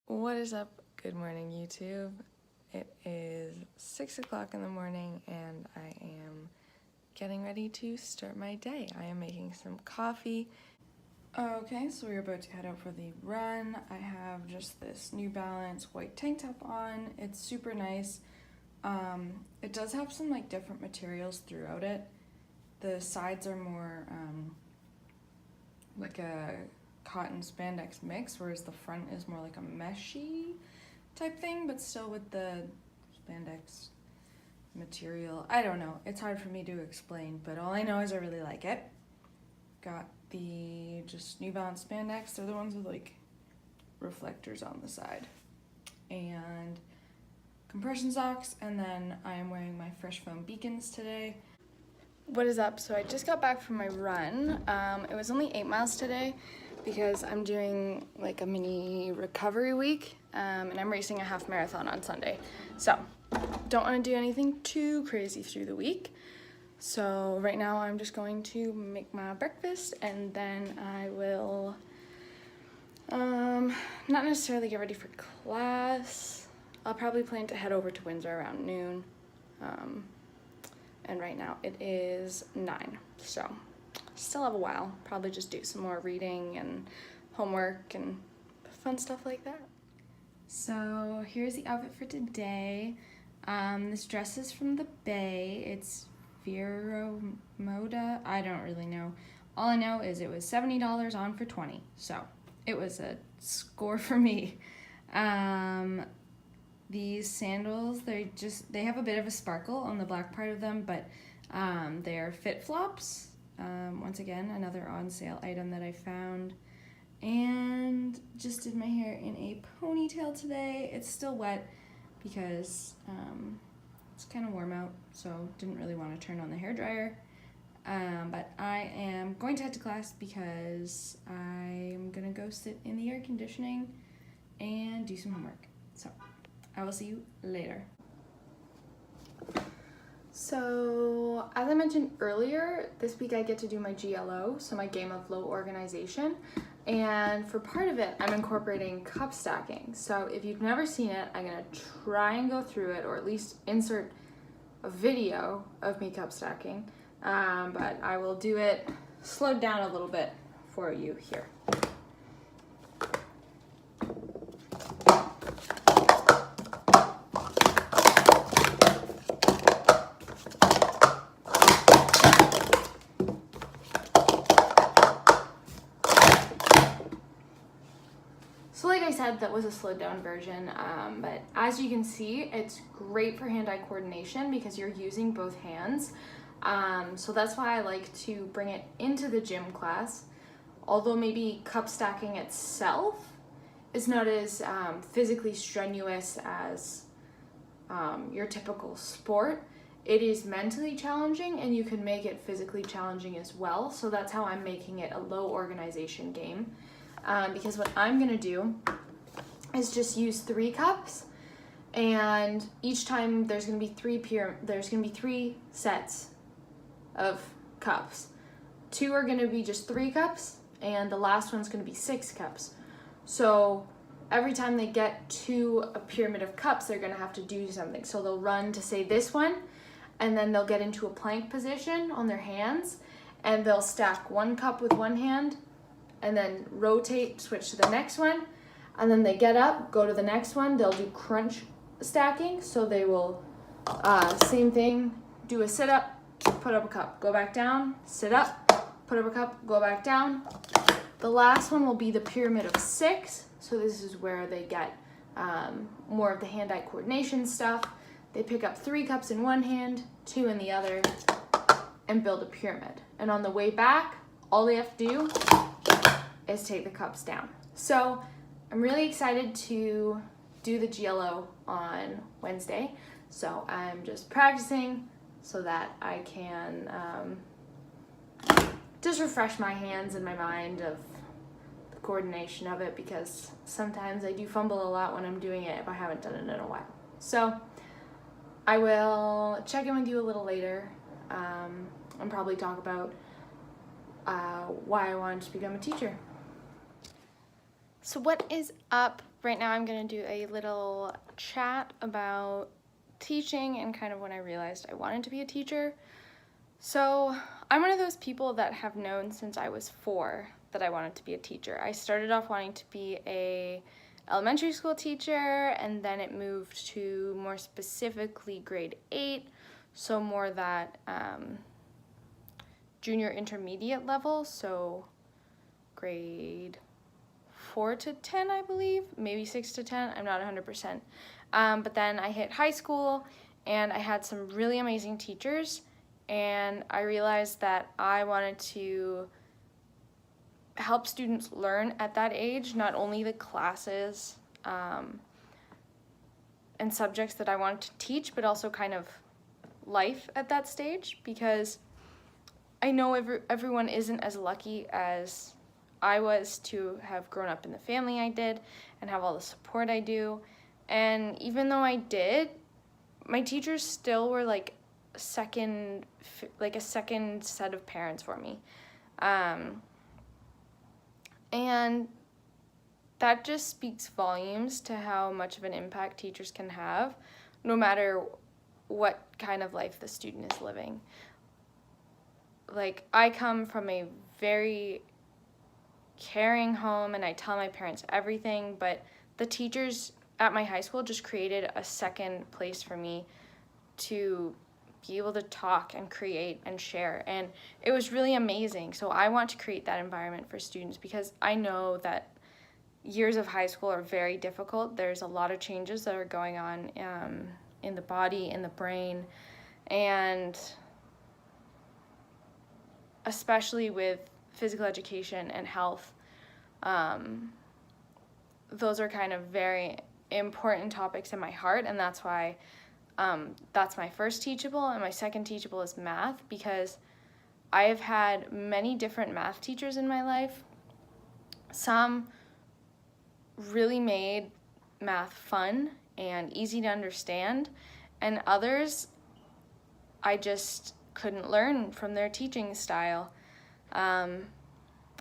What is up? Good morning, YouTube. It is 6 o'clock in the morning and I am getting ready to start my day. I am making some coffee. Okay, so we're about to head out for the run. I have just this New Balance white tank top on. It's super nice. It does have some different materials throughout it. The sides are more like a cotton spandex mix, whereas the front is more like a meshy type thing, but still with the spandex material. I don't know, it's hard for me to explain, but all I know is I really like it. Got the just New Balance spandex. They're the ones with reflectors on the side, and compression socks, and then I am wearing my Fresh Foam Beacons today. What is up? So I just got back from my run. It was only 8 miles today because I'm doing a mini recovery week, and I'm racing a half marathon on Sunday. So don't want to do anything too crazy through the week. So right now I'm just going to make my breakfast, and then I will not necessarily get ready for class. I'll probably plan to head over to Windsor around noon. And right now it is 9, so still have a while. Probably just do some more reading and homework and fun stuff like that. So here's the outfit for today. This dress is from the Bay. It's Vero Moda. I don't really know. All I know is it was $70 on for $20, so it was a score for me. These sandals, they have a bit of a sparkle on the black part of them, but they're Fit Flops. Once again, another on sale item that I found. And just did my hair in a ponytail today. It's still wet because it's kind of warm out, so didn't really want to turn on the hairdryer. But I am going to head to class because I'm gonna go sit in the air conditioning and do some homework. So I will see you later. So, as I mentioned earlier, this week I get to do my GLO, so my Game of Low Organization. And for part of it, I'm incorporating cup stacking. So if you've never seen it, I'm gonna try and go through it, or at least insert a video of me cup stacking. But I will do it slowed down a little bit for you here. So like I said, that was a slowed down version, but as you can see, it's great for hand-eye coordination because you're using both hands. So that's why I like to bring it into the gym class. Although maybe cup stacking itself is not as physically strenuous as your typical sport, it is mentally challenging, and you can make it physically challenging as well. So that's how I'm making it a low organization game. Because what I'm gonna do is just use 3 cups, and each time there's gonna be 3 sets of cups. 2 are gonna be just 3 cups, and the last one's gonna be 6 cups. So every time they get to a pyramid of cups, they're gonna have to do something. So they'll run to say this one, and then they'll get into a plank position on their hands, and they'll stack 1 cup with one hand, and then rotate, switch to the next one, and then they get up, go to the next one. They'll do crunch stacking, so they will, same thing, do a sit-up, put up a cup, go back down, sit up, put up a cup, go back down. The last one will be the pyramid of 6, so this is where they get more of the hand-eye coordination stuff. They pick up 3 cups in one hand, 2 in the other, and build a pyramid. And on the way back, all they have to do is take the cups down. So I'm really excited to do the GLO on Wednesday. So I'm just practicing so that I can just refresh my hands and my mind of the coordination of it, because sometimes I do fumble a lot when I'm doing it if I haven't done it in a while. So I will check in with you a little later and probably talk about why I wanted to become a teacher. So what is up? right now I'm going to do a little chat about teaching and kind of when I realized I wanted to be a teacher. So I'm one of those people that have known since I was 4 that I wanted to be a teacher. I started off wanting to be a elementary school teacher, and then it moved to more specifically grade 8, so more that junior intermediate level, so grade 4 to 10, I believe, maybe 6 to 10, I'm not 100%. But then I hit high school and I had some really amazing teachers, and I realized that I wanted to help students learn at that age, not only the classes and subjects that I wanted to teach, but also kind of life at that stage, because I know everyone isn't as lucky as I was to have grown up in the family I did and have all the support I do. And even though I did, my teachers still were like a second set of parents for me. And that just speaks volumes to how much of an impact teachers can have, no matter what kind of life the student is living. Like, I come from a very caring home and I tell my parents everything, but the teachers at my high school just created a second place for me to be able to talk and create and share, and it was really amazing. So I want to create that environment for students, because I know that years of high school are very difficult. There's a lot of changes that are going on in the body, in the brain, and especially with physical education and health, those are kind of very important topics in my heart, and that's why that's my first teachable, and my second teachable is math, because I have had many different math teachers in my life. Some really made math fun and easy to understand, and others I just couldn't learn from their teaching style.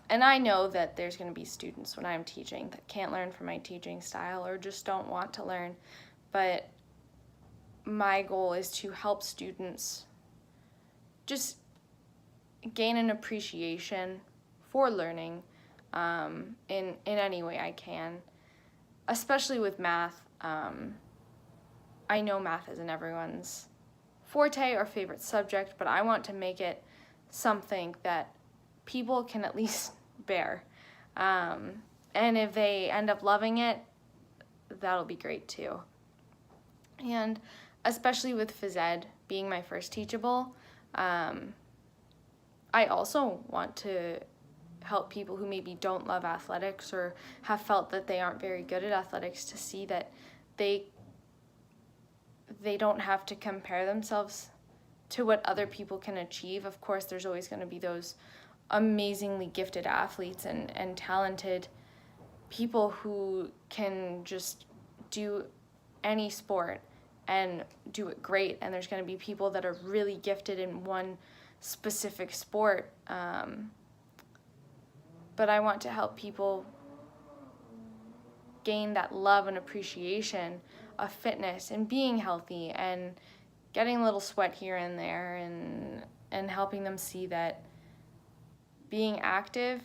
And I know that there's going to be students when I'm teaching that can't learn from my teaching style or just don't want to learn, but my goal is to help students just gain an appreciation for learning in any way I can, especially with math. I know math isn't everyone's forte or favorite subject, but I want to make it something that people can at least bear. And if they end up loving it, that'll be great too. And especially with phys ed being my first teachable, I also want to help people who maybe don't love athletics or have felt that they aren't very good at athletics to see that they don't have to compare themselves to what other people can achieve. Of course, there's always going to be those amazingly gifted athletes and talented people who can just do any sport and do it great, and there's going to be people that are really gifted in one specific sport, but I want to help people gain that love and appreciation of fitness and being healthy and getting a little sweat here and there, and helping them see that being active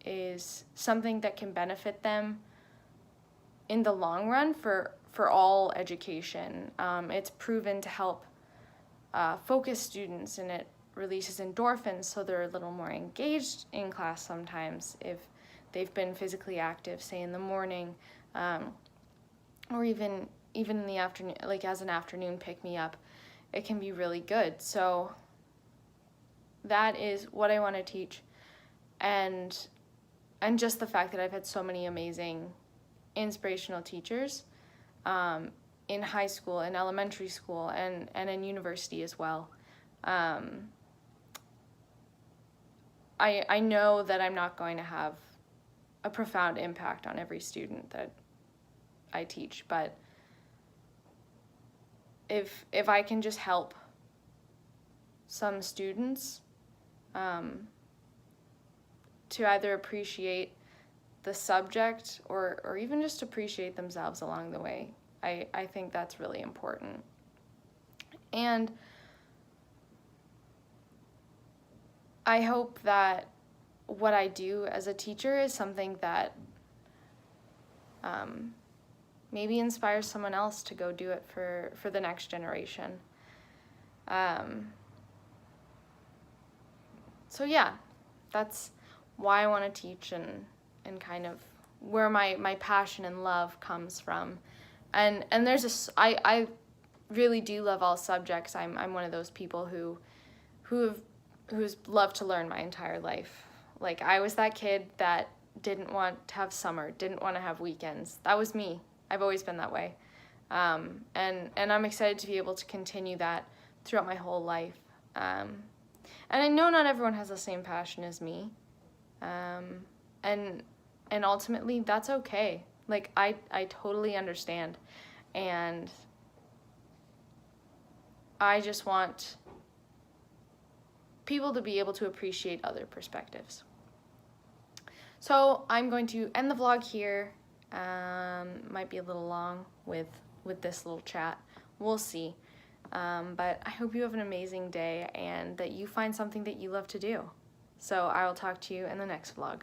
is something that can benefit them in the long run for all education. It's proven to help focus students, and it releases endorphins, so they're a little more engaged in class sometimes if they've been physically active, say in the morning, or even in the afternoon, like as an afternoon pick-me-up. It can be really good. So that is what I want to teach, and just the fact that I've had so many amazing inspirational teachers in high school and elementary school and in university as well. I know that I'm not going to have a profound impact on every student that I teach, but if I can just help some students to either appreciate the subject, or even just appreciate themselves along the way. I think that's really important. And I hope that what I do as a teacher is something that maybe inspires someone else to go do it for the next generation. So yeah, that's why I want to teach, and kind of where my passion and love comes from. And there's I really do love all subjects. I'm one of those people who's loved to learn my entire life. Like, I was that kid that didn't want to have summer, didn't want to have weekends. That was me. I've always been that way. And I'm excited to be able to continue that throughout my whole life. And I know not everyone has the same passion as me. And ultimately, that's okay. Like, I totally understand. And I just want people to be able to appreciate other perspectives. So I'm going to end the vlog here. Might be a little long with this little chat. We'll see. But I hope you have an amazing day and that you find something that you love to do. So I will talk to you in the next vlog.